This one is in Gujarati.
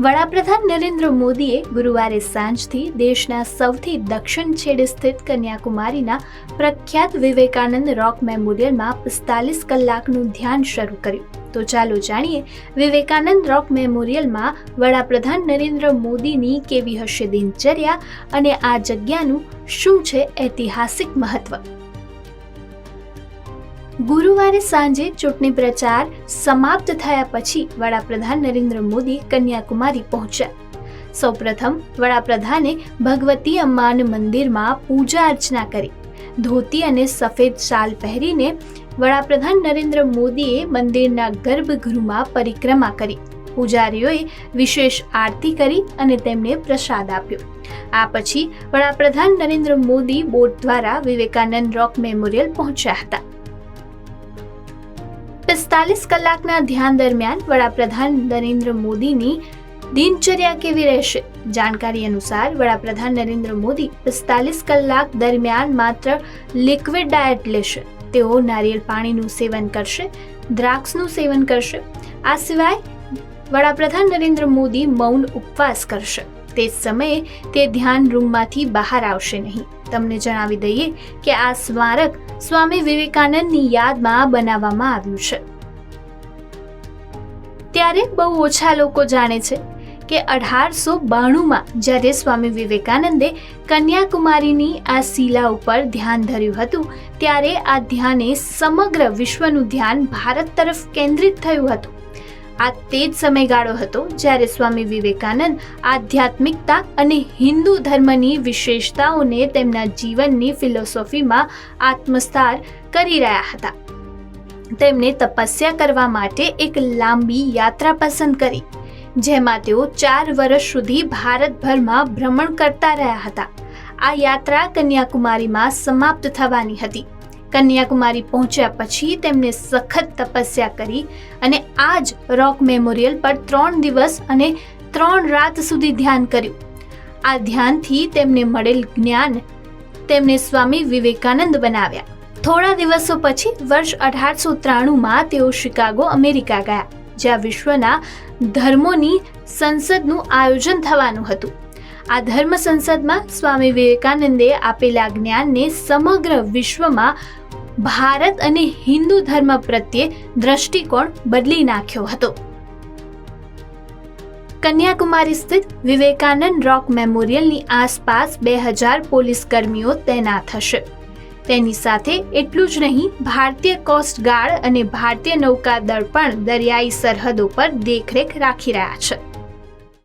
વડાપ્રધાન નરેન્દ્ર મોદીએ ગુરુવારે સાંજથી દેશના સૌથી દક્ષિણ છેડે સ્થિત કન્યાકુમારીના પ્રખ્યાત વિવેકાનંદ રોક મેમોરિયલમાં 45 કલાકનું ધ્યાન શરૂ કર્યું. તો ચાલો જાણીએ વિવેકાનંદ રોક મેમોરિયલમાં વડાપ્રધાન નરેન્દ્ર મોદીની કેવી હશે દિનચર્યા અને આ જગ્યાનું શું છે ઐતિહાસિક મહત્વ. ગુરુવારે સાંજે ચૂંટણી પ્રચાર સમાપ્ત થયા પછી વડાપ્રધાન નરેન્દ્ર મોદી કન્યાકુમારી પહોંચ્યા. સૌપ્રથમ વડાપ્રધાને ભગવતી અમ્માન મંદિરમાં પૂજા અર્ચના કરી. ધોતી અને સફેદ શાલ પહેરીને વડાપ્રધાન નરેન્દ્ર મોદીએ મંદિરના ગર્ભગૃહમાં પરિક્રમા કરી. પૂજારીઓએ વિશેષ આરતી કરી અને તેમને પ્રસાદ આપ્યો. આ પછી વડાપ્રધાન નરેન્દ્ર મોદી બોટ દ્વારા વિવેકાનંદ રોક મેમોરિયલ પહોંચ્યા હતા. 45 કલાકના ધ્યાન દરમિયાન વડાપ્રધાન નરેન્દ્ર મોદીની દિનચર્યા કેવી રહેશે. જાણકારી અનુસાર વડાપ્રધાન નરેન્દ્ર મોદી 45 કલાક દરમિયાન માત્ર લિક્વિડ ડાયટ લેશે. તેઓ નારિયેળ પાણીનું સેવન કરશે, દ્રાક્ષનું સેવન કરશે. આ સિવાય વડાપ્રધાન નરેન્દ્ર મોદી મૌન ઉપવાસ કરશે. તે જ સમયે તે ધ્યાન રૂમમાંથી બહાર આવશે નહીં. તમને જણાવી દઈએ કે આ સ્મારક સ્વામી વિવેકાનંદની યાદમાં બનાવવામાં આવ્યું છે. ત્યારે બહુ ઓછા લોકો જાણે છે કે 1892માં જ્યારે સ્વામી વિવેકાનંદે કન્યાકુમારીની આ શિલા ઉપર ધ્યાન ધર્યું હતું ત્યારે આ ધ્યાને સમગ્ર વિશ્વનું ધ્યાન ભારત તરફ કેન્દ્રિત થયું હતું. આ તે જ સમયગાળો હતો જ્યારે સ્વામી વિવેકાનંદ આધ્યાત્મિકતા અને હિન્દુ ધર્મની વિશેષતાઓને તેમના જીવનની ફિલોસોફીમાં આત્મસાત કરી રહ્યા હતા. તેમણે તપસ્યા કરવા માટે એક લાંબી યાત્રા પસંદ કરી, જેમાં તેઓ 4 વર્ષ સુધી ભારતભરમાં ભ્રમણ કરતા રહ્યા હતા. આ યાત્રા કન્યાકુમારીમાં સમાપ્ત થવાની હતી. કન્યાકુમારી પહોંચ્યા પછી તેમણે સખત તપસ્યા કરી અને આ જ રોક મેમોરિયલ પર 3 દિવસ અને 3 રાત સુધી ધ્યાન કર્યું. આ ધ્યાનથી તેમને મળેલ જ્ઞાન તેમને સ્વામી વિવેકાનંદ બનાવ્યા. થોડા દિવસો પછી વર્ષ 1893માં તેઓ શિકાગો, અમેરિકા ગયા, જ્યાં વિશ્વના ધર્મોની સંસદનું આયોજન થવાનું હતું. આ ધર્મ સંસદમાં સ્વામી વિવેકાનંદે આપેલા જ્ઞાનને સમગ્ર વિશ્વમાં ભારત અને હિન્દુ ધર્મ પ્રત્યે દ્રષ્ટિકોણ બદલી નાખ્યો હતો. કન્યાકુમારી સ્થિત વિવેકાનંદ રોક મેમોરિયલની આસપાસ 2000 પોલીસ કર્મીઓ તૈનાત હશે. તેની સાથે એટલું જ નહીં, ભારતીય કોસ્ટ ગાર્ડ અને ભારતીય નૌકાદળ પણ દરિયાઈ સરહદો પર દેખરેખ રાખી રહ્યા છે.